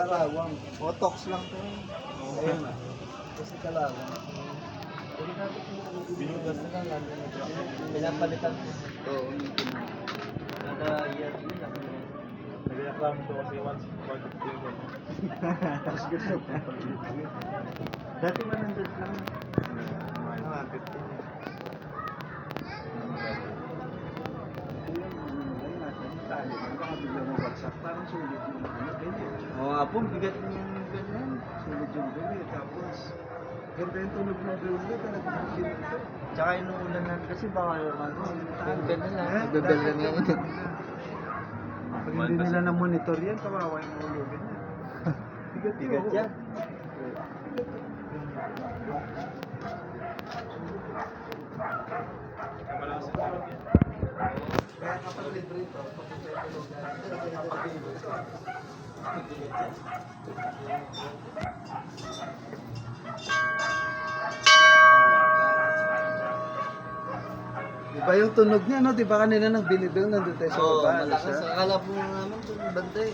kalawang. Botox lang to. Ayun na. Kasi kalawang. Binugas na lang. Pinapalitan ko. Oo. Kada year nila. Nagreklamo to kasi once mag-deliver. Dati 100 lang. Ah, 15. Parang sulit yung ano, ganyan. Oo nga po, bigat yung ganyan. Sulit yung gabi. Tapos, ganda yung tunog ng gabi. Talagang ginito. Tsaka inuulan na kasi baka yung ano, yung ganyan lang. Eh, Bebel lang yan. Pag hindi nila na-monitor yan, kawawa yung ulo. Ganyan. Bigat yun. Bigat yan. Malakas ang tawag yan. Kaya kapag libre ito, Iba yung tunog niya, no? Di ba kanina nang binibel nandun tayo sa Oo, baba? malakas. Akala po naman ito, banda eh.